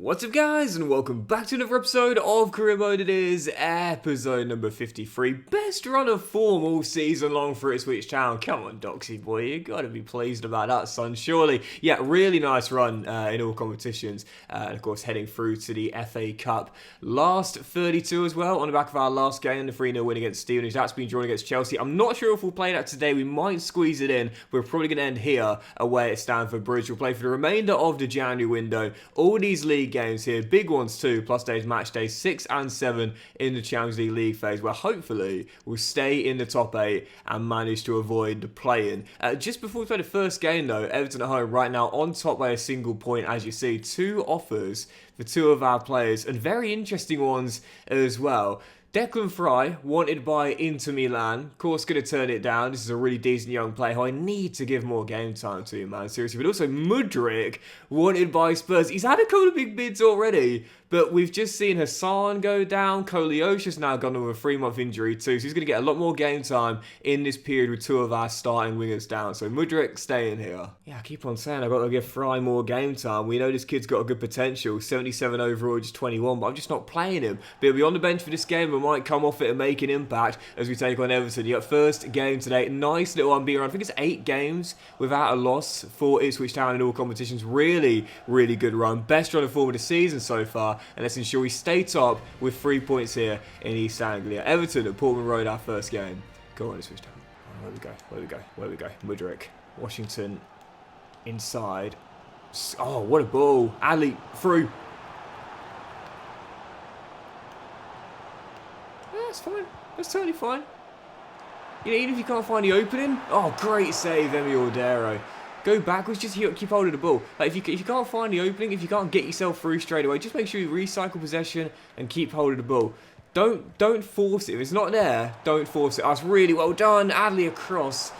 What's up guys, and welcome back to another episode of Career Mode. It is episode number 53. Best run of form all season long for Ipswich Town. Come on Doxy boy, you gotta be pleased about that, son, surely. Yeah, really nice run in all competitions. And of course heading through to the FA Cup. Last 32 as well, on the back of our last game, the 3-0 win against Stevenage. That's been drawn against Chelsea. I'm not sure if we'll play that today. We might squeeze it in. We're probably going to end here away at Stamford Bridge. We'll play for the remainder of the January window. All these league games here, big ones too, plus days, match days 6 and 7 in the Champions League phase, where hopefully we'll stay in the top 8 and manage to avoid the play-in. Just before we play the first game though, Everton at home right now on top by a single point, as you see. 2 offers for 2 of our players, and very interesting ones as well. Declan Fry, wanted by Inter Milan. Of course, going to turn it down. This is a really decent young player who I need to give more game time to, man. Seriously. But also Mudryk, wanted by Spurs. He's had a couple of big bids already, but we've just seen Hassan go down. Koleosha's now gone with a 3-month injury too, so he's going to get a lot more game time in this period with 2 of our starting wingers down. So Mudryk staying here. Yeah, I keep on saying I've got to give Fry more game time. We know this kid's got a good potential. 77 overall, just 21, but I'm just not playing him. But he'll be on the bench for this game. We might come off it and make an impact as we take on Everton. You got first game today. Nice little unbeaten run. I think it's 8 games without a loss for Ipswich Town in all competitions. Really, really good run. Best run of form of the season so far. And let's ensure we stay top with 3 points here in East Anglia. Everton at Portman Road, our first game. Go on, Ipswich Town. Where we go, where we go, where we go. Mudryk. Washington inside. Oh, what a ball. Ali through. That's fine. That's totally fine. You know, even if you can't find the opening. Oh, great save, Emi Ordero. Go backwards, just keep hold of the ball. Like if you can't find the opening, if you can't get yourself through straight away, just make sure you recycle possession and keep hold of the ball. Don't force it. If it's not there, don't force it. That's really well done. Adley across.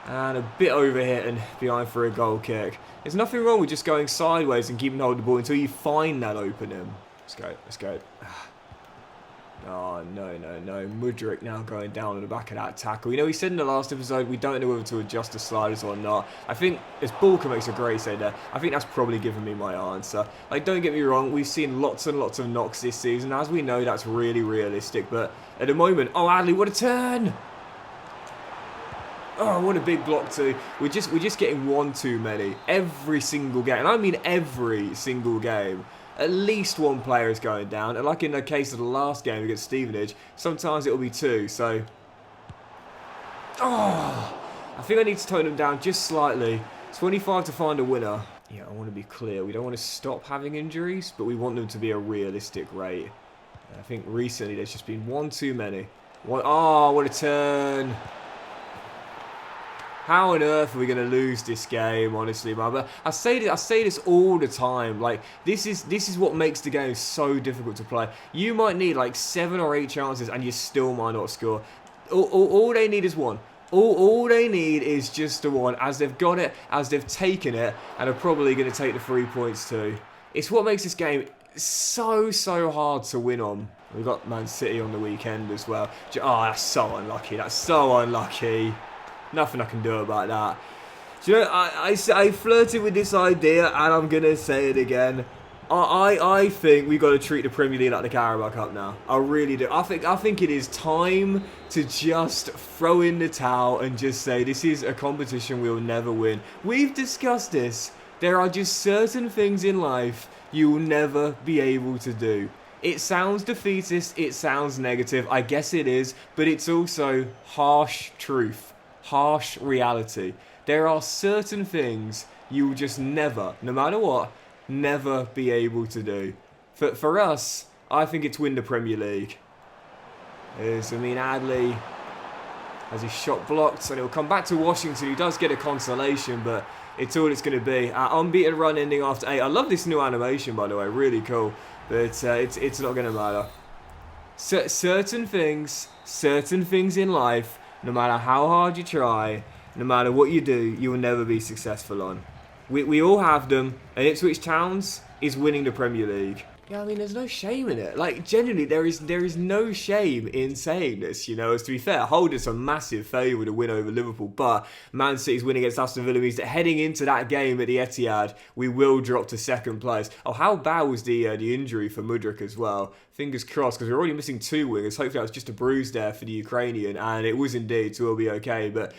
And a bit overhit and behind for a goal kick. There's nothing wrong with just going sideways and keeping hold of the ball until you find that opening. Let's go, let's go. Oh, no. Mudryk now going down on the back of that tackle. You know, we said in the last episode, we don't know whether to adjust the sliders or not. I think, as Bulker makes a great say there, I think that's probably given me my answer. Like, don't get me wrong, we've seen lots and lots of knocks this season. As we know, that's really realistic. But at the moment, oh, Adley, what a turn! Oh, what a big block too. We're just getting one too many. Every single game. And I mean every single game. At least one player is going down. And like in the case of the last game against Stevenage, sometimes it'll be 2. So, oh, I think I need to tone them down just slightly. 25 to find a winner. Yeah, I want to be clear. We don't want to stop having injuries, but we want them to be a realistic rate. I think recently there's just been one too many. Oh, what a turn. How on earth are we going to lose this game, honestly, man? But I say this all the time. Like, this is what makes the game so difficult to play. You might need like 7 or 8 chances and you still might not score. All they need is one. All they need is just the one, as they've got it, as they've taken it, and are probably going to take the 3 points too. It's what makes this game so hard to win on. We've got Man City on the weekend as well. Oh, that's so unlucky. That's so unlucky. Nothing I can do about that. Do you know, I flirted with this idea, and I'm going to say it again. I think we've got to treat the Premier League like the Carabao Cup now. I really do. I think it is time to just throw in the towel and just say this is a competition we'll never win. We've discussed this. There are just certain things in life you will never be able to do. It sounds defeatist. It sounds negative. I guess it is. But it's also harsh truth. Harsh reality. There are certain things you will just never, no matter what, never be able to do. For us, I think it's win the Premier League. Adley has his shot blocked, and he'll come back to Washington. He does get a consolation, but it's all it's going to be. Unbeaten run ending after 8. I love this new animation, by the way, really cool. But it's not going to matter. Certain things in life, no matter how hard you try, no matter what you do, you will never be successful on. We all have them, and Ipswich Town's is winning the Premier League. Yeah, I mean, there's no shame in it. Like, genuinely, there is no shame in saying this, you know. As to be fair, Hull did a massive favour to win over Liverpool, but Man City's winning against Aston Villa means that heading into that game at the Etihad, we will drop to second place. Oh, how bad was the injury for Mudryk as well? Fingers crossed, because we're already missing 2 wingers. Hopefully that was just a bruise there for the Ukrainian, and it was indeed, so we'll be okay, but...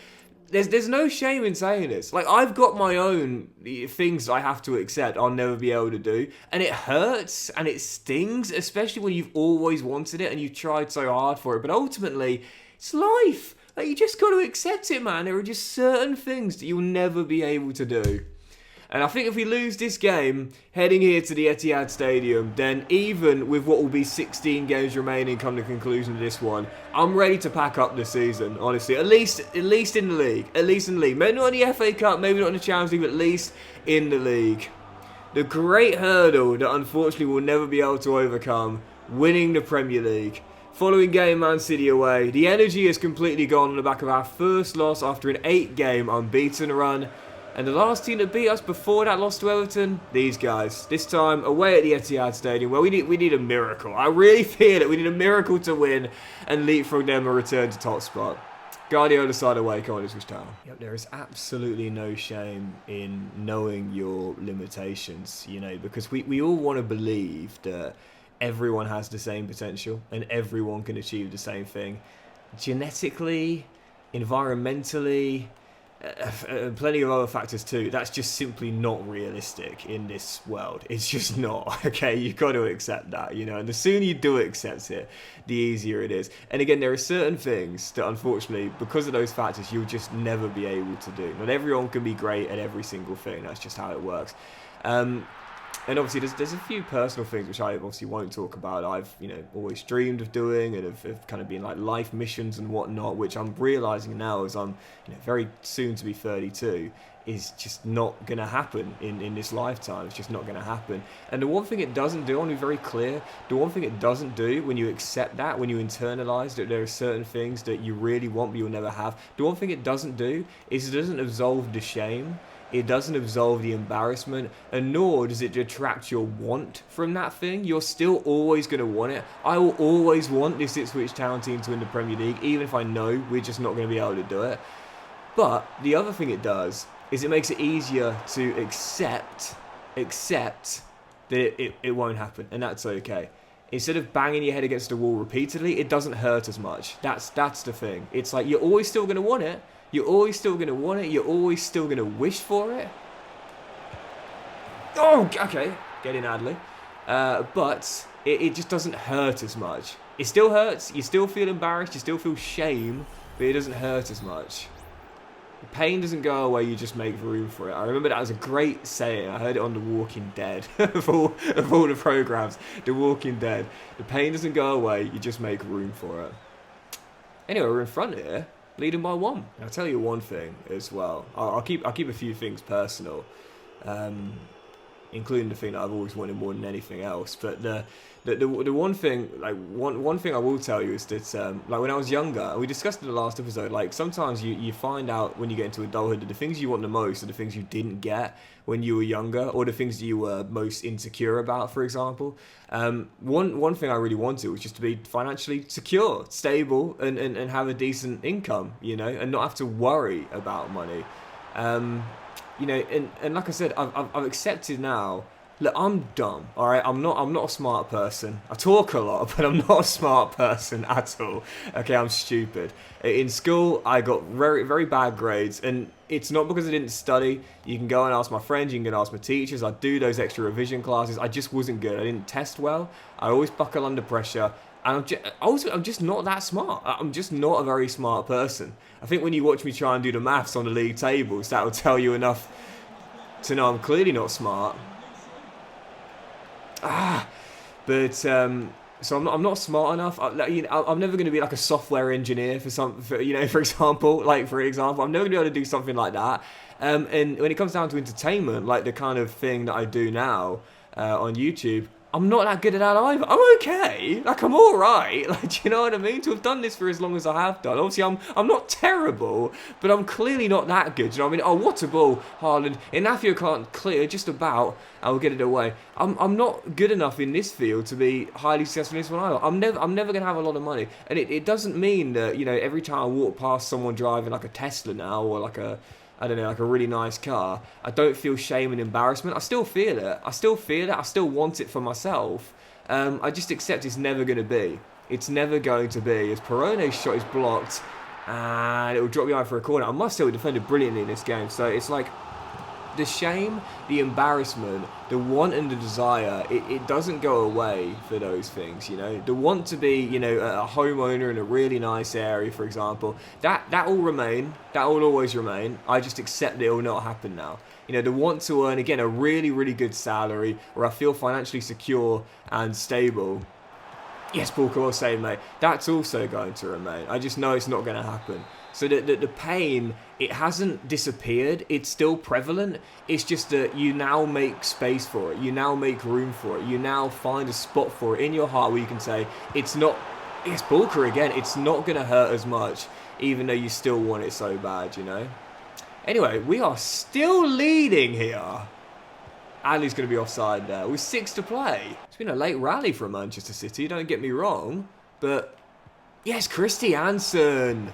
There's no shame in saying this. Like, I've got my own things I have to accept I'll never be able to do. And it hurts and it stings, especially when you've always wanted it and you've tried so hard for it. But ultimately, it's life. Like, you just got to accept it, man. There are just certain things that you'll never be able to do. And I think if we lose this game, heading here to the Etihad Stadium, then even with what will be 16 games remaining come the conclusion of this one, I'm ready to pack up the season, honestly. At least in the league. At least in the league. Maybe not in the FA Cup, maybe not in the Champions League, but at least in the league. The great hurdle that unfortunately we'll never be able to overcome, winning the Premier League. Following game, Man City away. The energy has completely gone on the back of our first loss after an 8-game unbeaten run. And the last team that beat us before that loss to Everton, these guys. This time away at the Etihad Stadium, where we need a miracle. I really feel it. We need a miracle to win and leapfrog them a return to top spot. Guardiola side away, come on, Ipswich Town. Yep, there is absolutely no shame in knowing your limitations, you know, because we all want to believe that everyone has the same potential and everyone can achieve the same thing. Genetically, environmentally, plenty of other factors too. That's just simply not realistic in this world. It's just not. Okay, you've got to accept that, you know, and the sooner you do accept it, the easier it is. And again, there are certain things that unfortunately, because of those factors, you'll just never be able to do. Not everyone can be great at every single thing. That's just how it works. And obviously, there's a few personal things which I obviously won't talk about. I've, you know, always dreamed of doing and have kind of been like life missions and whatnot, which I'm realising now as I'm, you know, very soon to be 32, is just not going to happen in this lifetime. It's just not going to happen. And the one thing it doesn't do, I want to be very clear, the one thing it doesn't do when you accept that, when you internalise that there are certain things that you really want but you'll never have, the one thing it doesn't do is it doesn't absolve the shame. It doesn't absolve the embarrassment, and nor does it detract your want from that thing. You're still always going to want it. I will always want this Ipswich Town team to win the Premier League, even if I know we're just not going to be able to do it. But the other thing it does is it makes it easier to accept that it won't happen, and that's okay. Instead of banging your head against the wall repeatedly, it doesn't hurt as much. That's the thing. It's like you're always still going to want it. You're always still going to want it. You're always still going to wish for it. Oh, okay. Get in, Adley. But it just doesn't hurt as much. It still hurts. You still feel embarrassed. You still feel shame. But it doesn't hurt as much. The pain doesn't go away. You just make room for it. I remember that as a great saying. I heard it on The Walking Dead. of all the programs. The Walking Dead. The pain doesn't go away. You just make room for it. Anyway, we're in front here. Leading by 1. I'll tell you one thing as well. I'll keep a few things personal, including the thing that I've always wanted more than anything else. But the one thing, like one thing I will tell you is that like when I was younger, we discussed in the last episode, like sometimes you find out when you get into adulthood that the things you want the most are the things you didn't get when you were younger, or the things that you were most insecure about, for example. One thing I really wanted was just to be financially secure, stable, and have a decent income, you know, and not have to worry about money. You know, and like I said, I've accepted now. Look, I'm dumb, all right? I'm not a smart person. I talk a lot, but I'm not a smart person at all. Okay, I'm stupid. In school, I got very, very bad grades, and it's not because I didn't study. You can go and ask my friends, you can go and ask my teachers. I do those extra revision classes. I just wasn't good. I didn't test well. I always buckle under pressure. And I'm just not that smart. I'm just not a very smart person. I think when you watch me try and do the maths on the league tables, that will tell you enough to know I'm clearly not smart. But so I'm not smart enough. I'm never going to be like a software engineer for example. I'm never going to be able to do something like that. And when it comes down to entertainment, like the kind of thing that I do now on YouTube, I'm not that good at that either. I'm okay. Like, I'm all right. Like, do you know what I mean? To have done this for as long as I have done. Obviously, I'm not terrible, but I'm clearly not that good. Do you know what I mean? Oh, what a ball, Haaland. Inafio can't clear just about. I'll get it away. I'm not good enough in this field to be highly successful in this one either. I'm never going to have a lot of money. And it doesn't mean that, you know, every time I walk past someone driving like a Tesla now or like a, I don't know, like a really nice car, I don't feel shame and embarrassment. I still feel it. I still want it for myself. I just accept it's never going to be. It's never going to be. As Perone's shot is blocked, and it will drop behind for a corner. I must say we defended brilliantly in this game. So it's like the shame, the embarrassment, the want and the desire, it doesn't go away for those things, you know. The want to be, you know, a homeowner in a really nice area, for example, that will remain, that will always remain. I just accept that it will not happen now. You know, the want to earn, again, a really, really good salary where I feel financially secure and stable. Yes, Paul Core save, mate. That's also going to remain. I just know it's not going to happen. So the pain, it hasn't disappeared. It's still prevalent. It's just that you now make space for it. You now make room for it. You now find a spot for it in your heart where you can say, it's not, it's Bulker again. It's not going to hurt as much, even though you still want it so bad, you know? Anyway, we are still leading here. Ali's going to be offside there. With 6 to play. It's been a late rally from Manchester City, don't get me wrong. But, yes, Christiansen.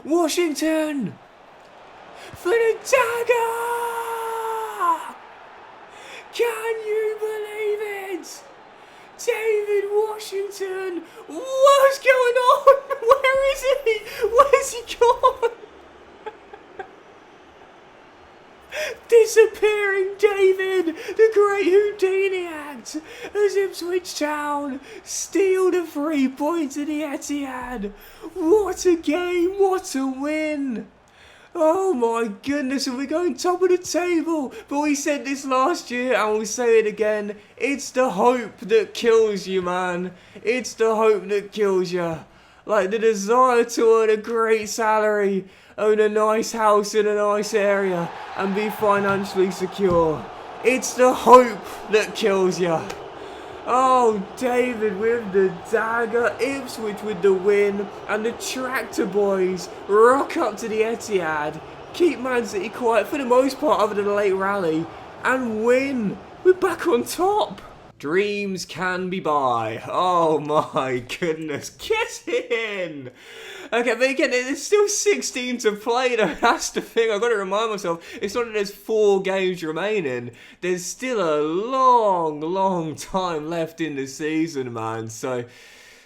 Washington! For the dagger! Can you believe it? David Washington! What's going on? Where is he? Where's he gone? Disappearing David, the great Houdini act, as Ipswich Town steal the 3 points at the Etihad. What a game, what a win. Oh my goodness, and we're going top of the table. But we said this last year and we'll say it again. It's the hope that kills you, man. It's the hope that kills you. Like the desire to earn a great salary, own a nice house in a nice area, and be financially secure. It's the hope that kills you. Oh, David with the dagger, Ipswich with the win, and the Tractor Boys rock up to the Etihad, keep Man City quiet for the most part other than a late rally, and win. We're back on top. Dreams can be buy. Oh my goodness. Get in! Okay, but again, there's still 16 to play though. That's the thing. I've got to remind myself. It's not that there's 4 games remaining. There's still a long, long time left in the season, man. So,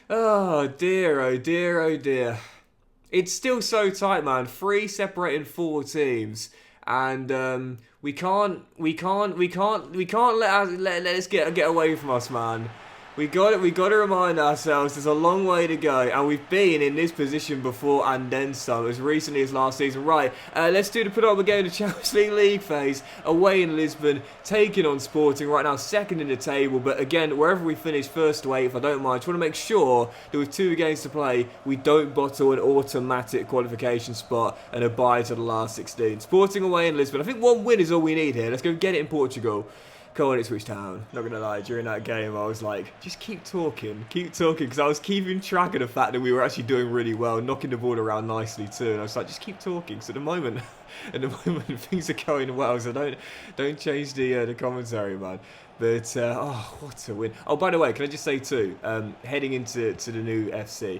oh dear, oh dear, oh dear. It's still so tight, man. 3 separating 4 teams. And we can't let us get away from us, man. We got to remind ourselves there's a long way to go, and we've been in this position before and then some, as recently as last season. Right, let's do the put up again, the Champions League phase, away in Lisbon, taking on Sporting, right now second in the table, but again, wherever we finish, first to 8, if I don't mind, just want to make sure that with 2 games to play, we don't bottle an automatic qualification spot and abide to the last 16. Sporting away in Lisbon, I think 1 win is all we need here. Let's go get it in Portugal. Come on, Ipswich Town. Not going to lie, during that game I was like, just keep talking, because I was keeping track of the fact that we were actually doing really well, knocking the ball around nicely too, and I was like, just keep talking. So at the moment things are going well, so don't change the commentary, man. But, oh, what a win. Oh, by the way, can I just say too, heading into the new FC,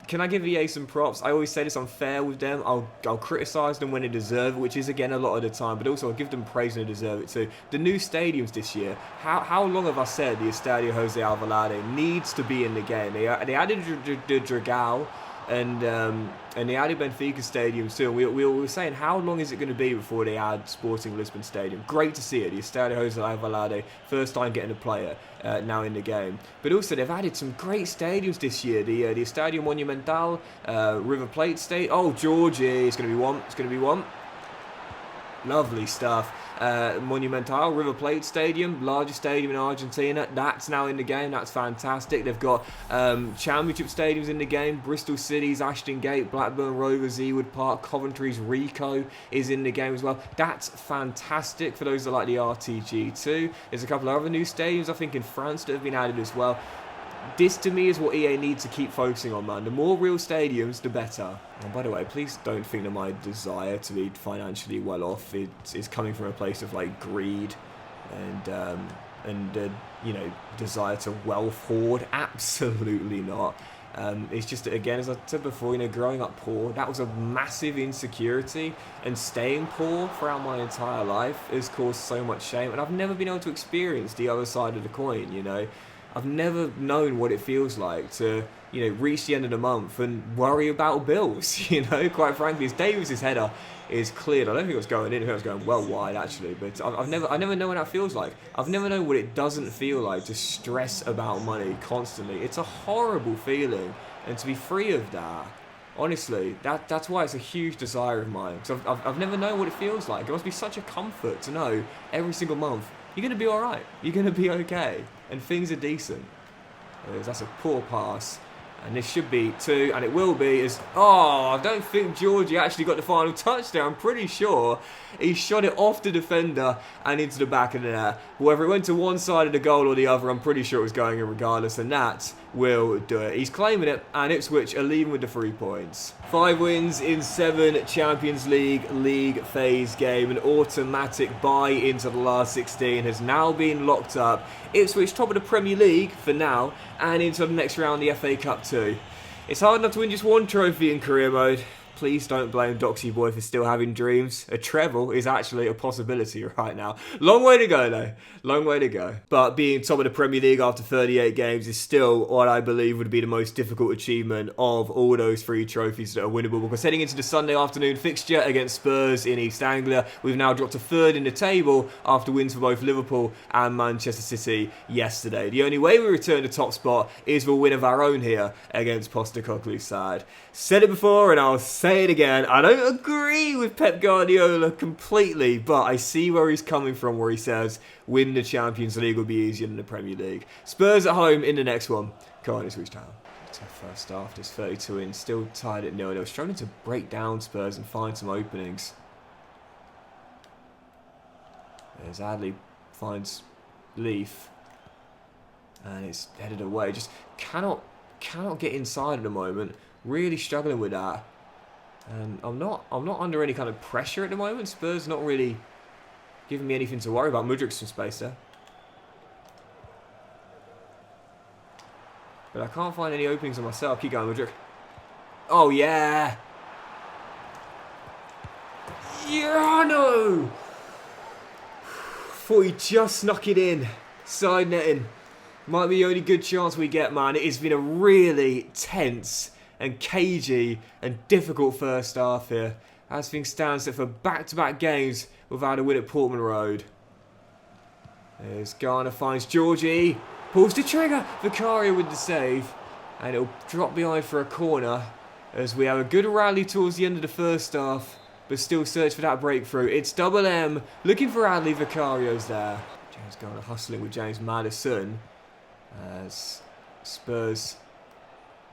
can I give EA some props? I always say this, I'm fair with them. I'll criticise them when they deserve it, which is, again, a lot of the time. But also, I'll give them praise when they deserve it too. The new stadiums this year, how long have I said the Estadio Jose Alvalade needs to be in the game? They added the Dragao and they added Benfica Stadium too. We were saying, how long is it going to be before they add Sporting Lisbon Stadium? Great to see it. The Estadio Jose Alvalade, first time getting a player now in the game. But also, they've added some great stadiums this year. The Estadio Monumental, River Plate State. Oh, Georgie, it's going to be one. It's going to be one. Lovely stuff. Monumental, River Plate Stadium, largest stadium in Argentina. That's now in the game. That's fantastic. They've got championship stadiums in the game. Bristol City's Ashton Gate, Blackburn Rovers, Ewood Park, Coventry's Rico is in the game as well. That's fantastic for those that like the RTG2. There's a couple of other new stadiums, I think, in France that have been added as well. This, to me, is what EA needs to keep focusing on, man. The more real stadiums, the better. And by the way, please don't think that my desire to be financially well off is coming from a place of, like, greed and you know, desire to wealth hoard. Absolutely not. It's just, again, as I said before, you know, growing up poor, that was a massive insecurity, and staying poor throughout my entire life has caused so much shame, and I've never been able to experience the other side of the coin, you know. I've never known what it feels like to, you know, reach the end of the month and worry about bills, you know, quite frankly. As Davis's header is cleared, I don't think it was going in, I think it was going well wide, actually, but I never know what that feels like. I've never known what it doesn't feel like to stress about money constantly. It's a horrible feeling, and to be free of that, honestly, that's why it's a huge desire of mine, because I've never known what it feels like. It must be such a comfort to know every single month you're going to be alright, you're going to be okay, and things are decent. That's a poor pass, and this should be 2, and it will be, I don't think Georgie actually got the final touchdown. I'm pretty sure he shot it off the defender and into the back of the net. Whether it went to one side of the goal or the other, I'm pretty sure it was going in regardless, and that will do it. He's claiming it, and Ipswich are leaving with the 3 points. 5 wins in 7 Champions League phase game. An automatic buy into the last 16 has now been locked up. Ipswich top of the Premier League for now, and into the next round, the FA Cup too. It's hard enough to win just 1 trophy in career mode. Please don't blame Doxy Boy for still having dreams. A treble is actually a possibility right now. Long way to go, though. Long way to go. But being top of the Premier League after 38 games is still what I believe would be the most difficult achievement of all those 3 trophies that are winnable. Because heading into the Sunday afternoon fixture against Spurs in East Anglia, we've now dropped to 3rd in the table after wins for both Liverpool and Manchester City yesterday. The only way we return to top spot is with a win of our own here against Postecoglou's side. Said it before and I'll say it again. I don't agree with Pep Guardiola completely, but I see where he's coming from, where he says win the Champions League will be easier than the Premier League. Spurs at home in the next one. Come on, Ipswich Town. Tough first half, just 32 in, still tied at 0-0. Struggling to break down Spurs and find some openings. As Adley finds Leaf, and it's headed away. Just cannot get inside at the moment. Really struggling with that. And I'm not under any kind of pressure at the moment. Spurs not really giving me anything to worry about. Mudrik's some space there. But I can't find any openings on myself. Keep going, Mudrik. Oh, yeah. Yeah, no. Thought he just snuck it in. Side netting. Might be the only good chance we get, man. It has been a really tense and cagey and difficult first half here, as things stand set for back-to-back games without a win at Portman Road. There's Garner, finds Georgie, pulls the trigger, Vicario with the save, and it'll drop behind for a corner as we have a good rally towards the end of the first half, but still search for that breakthrough. It's Double M looking for Adley. Vicario's there. James Garner hustling with James Maddison as Spurs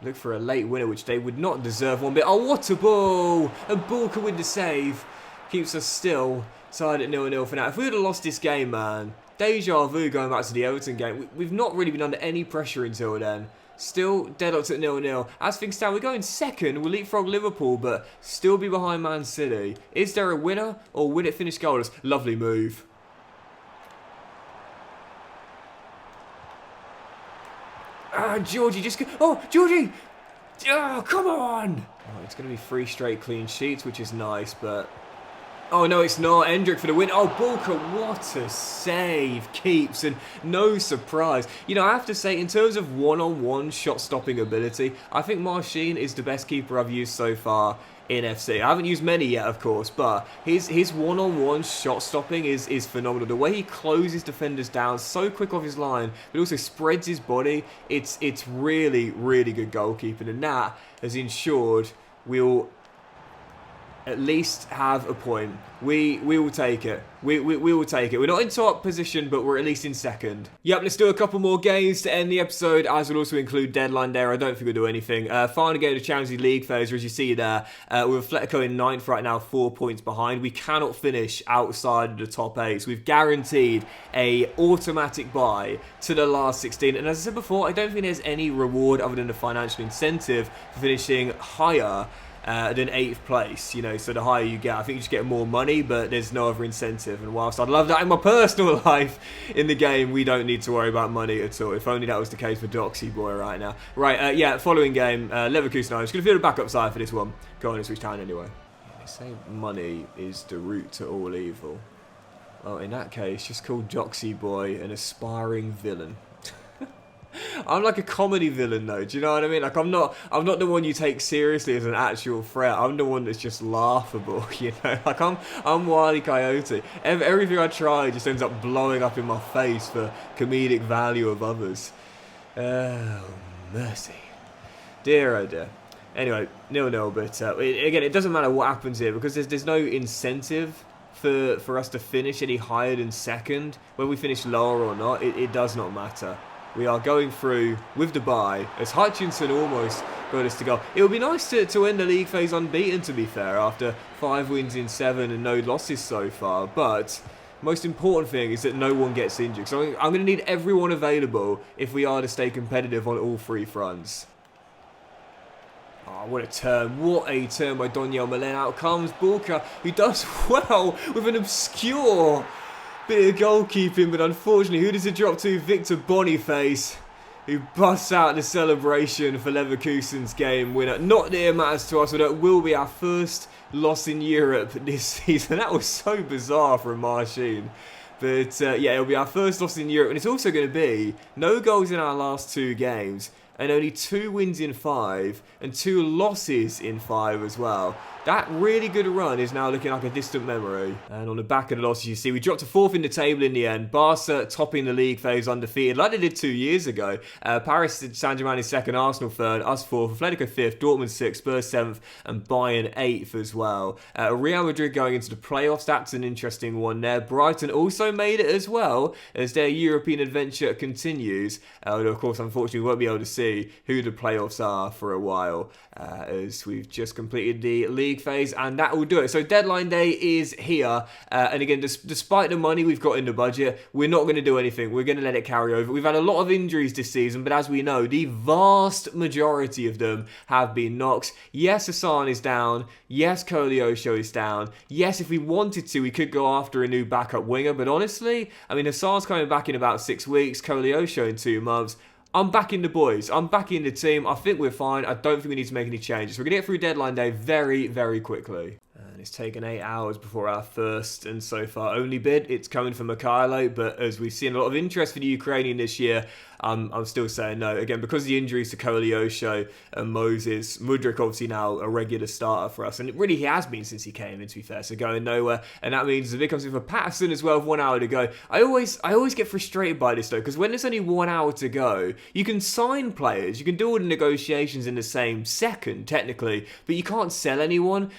look for a late winner, which they would not deserve one bit. Oh, what a ball! And Bulker with the save keeps us still tied at 0-0 for now. If we would have lost this game, man, deja vu going back to the Everton game. We've not really been under any pressure until then. Still deadlocked at 0-0. As things stand, we're going second. We'll leapfrog Liverpool, but still be behind Man City. Is there a winner, or will it finish goalless? Lovely move. Georgie just... Oh, Georgie! Oh, come on! Oh, it's going to be 3 straight clean sheets, which is nice, but... Oh, no, it's not. Endrick for the win. Oh, Bulker, what a save. Keeps, and no surprise. You know, I have to say, in terms of one-on-one shot-stopping ability, I think Marcin is the best keeper I've used so far in FC. I haven't used many yet, of course, but his one-on-one shot-stopping is phenomenal. The way he closes defenders down so quick off his line, but also spreads his body, it's really, really good goalkeeping, and that has ensured we'll at least have a point. We will take it. We will take it. We're not in top position, but we're at least in second. Yep, let's do a couple more games to end the episode, as will also include deadline day. I don't think we'll do anything. Final game of the Champions League phase, as you see there, with Atletico in 9th right now, 4 points behind. We cannot finish outside of the top 8. So we've guaranteed a automatic bye to the last 16. And as I said before, I don't think there's any reward other than the financial incentive for finishing higher than 8th place, you know, so the higher you get, I think you just get more money, but there's no other incentive. And whilst I'd love that in my personal life, in the game, we don't need to worry about money at all. If only that was the case for Doxy Boy right now. Right, yeah, following game, Leverkusen. I'm just going to feel the backup side for this one. Go on and switch down anyway. They say money is the root to all evil. Well, in that case, just call Doxy Boy an aspiring villain. I'm like a comedy villain though, do you know what I mean? Like I'm not the one you take seriously as an actual threat. I'm the one that's just laughable, you know? Like I'm Wile E. Coyote. Everything I try just ends up blowing up in my face for comedic value of others. Oh, mercy. Dear oh dear. Anyway, 0-0, but again, it doesn't matter what happens here because there's no incentive for us to finish any higher than second. Whether we finish lower or not, it does not matter. We are going through with the bye, as Hutchinson almost got us to go. It would be nice to end the league phase unbeaten, to be fair, after 5 wins in 7 and no losses so far. But most important thing is that no one gets injured. So I'm going to need everyone available if we are to stay competitive on all 3 fronts. Oh, what a turn. What a turn by Daniel Malen. Out comes Bulka, who does well with an obscure bit of goalkeeping, but unfortunately, who does it drop to? Victor Boniface, who busts out the celebration for Leverkusen's game winner. Not that it matters to us, but it will be our first loss in Europe this season. That was so bizarre from Marcin. But yeah, it'll be our first loss in Europe, and it's also going to be no goals in our last 2 games, and only 2 wins in 5, and 2 losses in 5 as well. That really good run is now looking like a distant memory. And on the back of the losses, you see, we dropped to 4th in the table in the end. Barca topping the league phase undefeated, like they did 2 years ago. Paris Saint-Germain is 2nd, Arsenal 3rd, us 4th, Atletico 5th, Dortmund 6th, Spurs 7th, and Bayern 8th as well. Real Madrid going into the playoffs, that's an interesting one there. Brighton also made it as well, as their European adventure continues. Although, of course, unfortunately, we won't be able to see who the playoffs are for a while, as we've just completed the league phase, and that will do it. So deadline day is here, and again, despite the money we've got in the budget, we're not going to do anything. We're going to let it carry over. We've had a lot of injuries this season, but as we know, the vast majority of them have been knocks. Yes, Hassan is down. Yes, Koleosho is down. Yes, if we wanted to, we could go after a new backup winger, but honestly, I mean, Hassan's coming back in about 6 weeks, Koleosho in 2 months. I'm backing the boys. I'm backing the team. I think we're fine. I don't think we need to make any changes. We're going to get through deadline day very, very quickly. And it's taken 8 hours before our first and so far only bid. It's coming from Mikhailo, but as we've seen a lot of interest for the Ukrainian this year, I'm still saying no. Again, because of the injuries to Koleosho and Moses, Mudryk obviously now a regular starter for us. And really he has been since he came in, to be fair, so going nowhere. And that means Zavik comes in for Patterson as well with 1 hour to go. I always get frustrated by this though, because when there's only 1 hour to go, you can sign players, you can do all the negotiations in the same second, technically, but you can't sell anyone.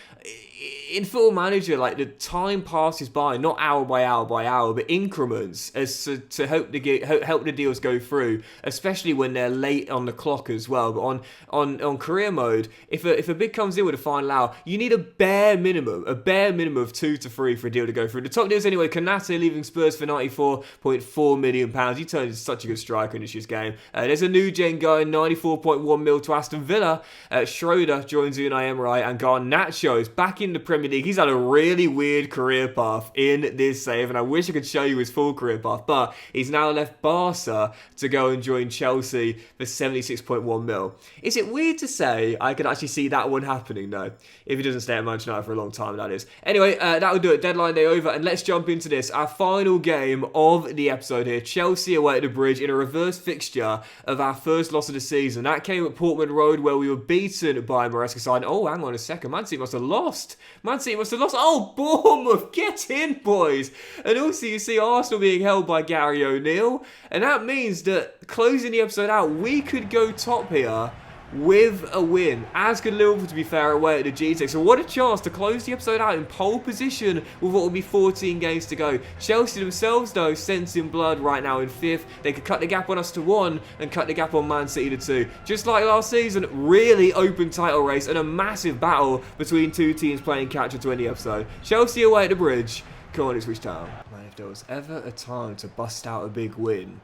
In Football Manager, like, the time passes by, not hour by hour by hour, but increments as to help the deals go through, especially when they're late on the clock as well. But on career mode, if a bid comes in with a final hour, you need a bare minimum of 2 to 3 for a deal to go through. The top deals anyway, Konate leaving Spurs for £94.4 million. He turned into such a good striker in this year's game. There's a new gen going, 94.1 mil to Aston Villa. Schroeder joins Unai Emery, and Garnacho is back in the Premier League. He's had a really weird career path in this save, and I wish I could show you his full career path, but he's now left Barca to go and join Chelsea for 76.1 mil. Is it weird to say I could actually see that one happening? No. If he doesn't stay at Manchester United for a long time, that is. Anyway, that will do it. Deadline day over, and let's jump into this. Our final game of the episode here. Chelsea away at the Bridge in a reverse fixture of our first loss of the season. That came at Portman Road, where we were beaten by Maresca side. Oh, hang on a second. Man City must have lost. Oh, Bournemouth, get in, boys. And also you see Arsenal being held by Gary O'Neill. And that means that closing the episode out, we could go top here with a win. As could Liverpool, to be fair, away at the GTEC. So what a chance to close the episode out in pole position with what will be 14 games to go. Chelsea themselves, though, sensing blood right now in 5th. They could cut the gap on us to 1 and cut the gap on Man City to 2. Just like last season, really open title race and a massive battle between two teams playing catch-22 episode. Chelsea away at the Bridge. Come on, Ipswich Town. Man, if there was ever a time to bust out a big win,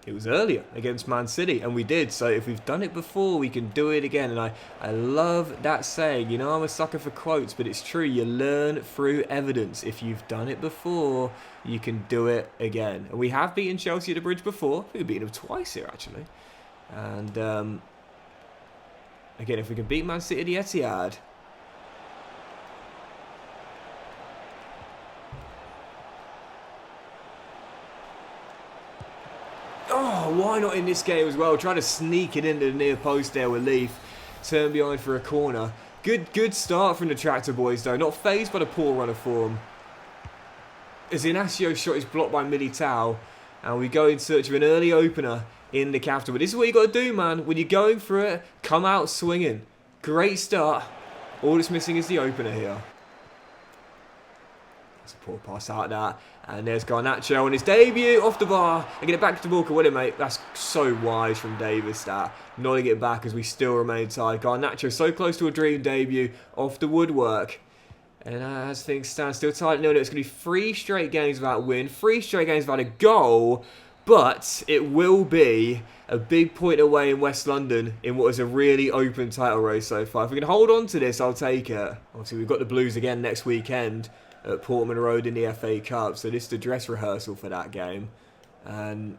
it was earlier against Man City, and we did. So if we've done it before, we can do it again. And I love that saying. You know, I'm a sucker for quotes, but it's true. You learn through evidence. If you've done it before, you can do it again. And we have beaten Chelsea at the Bridge before. We've beaten them twice here, actually. And again, if we can beat Man City at the Etihad, oh, why not in this game as well? Trying to sneak it into the near post there with Leaf. Turn behind for a corner. Good start from the Tractor Boys, though. Not phased by the poor run of form. As Inacio's shot is blocked by Militao. And we go in search of an early opener in the capital. But this is what you got to do, man. When you're going for it, come out swinging. Great start. All that's missing is the opener here. That's a poor pass out that. And there's Garnacho on his debut off the bar. And get it back to Walker, will it, mate? That's so wise from Davis, that. Nodding it back as we still remain tied. Garnacho so close to a dream debut off the woodwork. And as things stand, still tied. No, it's going to be 3 straight games without win. 3 straight games without a goal. But it will be a big point away in West London in what is a really open title race so far. If we can hold on to this, I'll take it. Obviously, we've got the Blues again next weekend at Portman Road in the FA Cup. So this is the dress rehearsal for that game. And,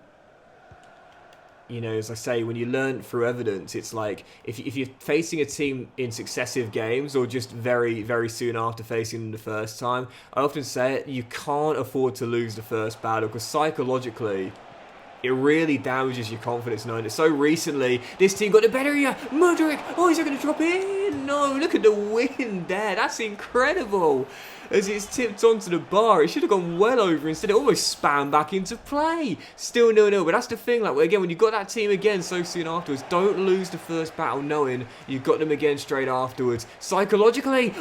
you know, as I say, when you learn through evidence, it's like if you're facing a team in successive games or just very, very soon after facing them the first time, I often say it, you can't afford to lose the first battle because psychologically, it really damages your confidence knowing that so recently this team got the better here. Mudrick, oh, he's not going to drop in. No, look at the wind there. That's incredible. As it's tipped onto the bar, it should have gone well over. Instead, it almost spammed back into play. Still 0-0, but that's the thing. Like, again, when you've got that team again so soon afterwards, don't lose the first battle knowing you've got them again straight afterwards. Psychologically,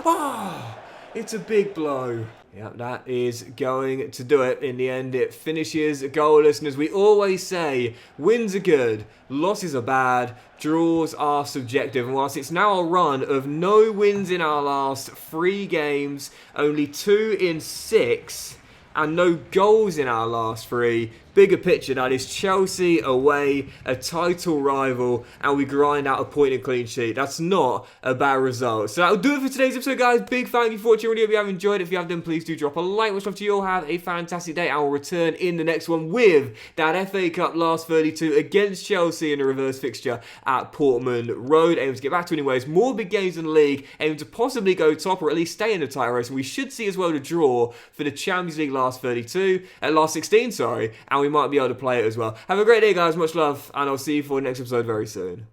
it's a big blow. Yep, that is going to do it. In the end, it finishes goalless. And as we always say, wins are good, losses are bad, draws are subjective. And whilst it's now a run of no wins in our last 3 games, only 2 in 6, and no goals in our last 3, bigger picture, that is Chelsea away, a title rival, and we grind out a point and clean sheet. That's not a bad result. So that'll do it for today's episode, guys. Big thank you for watching. Really hope you have enjoyed it. If you have, then please do drop a like. Much love to you all. Have a fantastic day. I will return in the next one with that FA Cup last 32 against Chelsea in a reverse fixture at Portman Road. Aiming to get back to anyways. More big games in the league. Aiming to possibly go top or at least stay in the title race. And we should see as well the draw for the Champions League last 16, sorry. And we might be able to play it as well. Have a great day, guys. Much love, and I'll see you for the next episode very soon.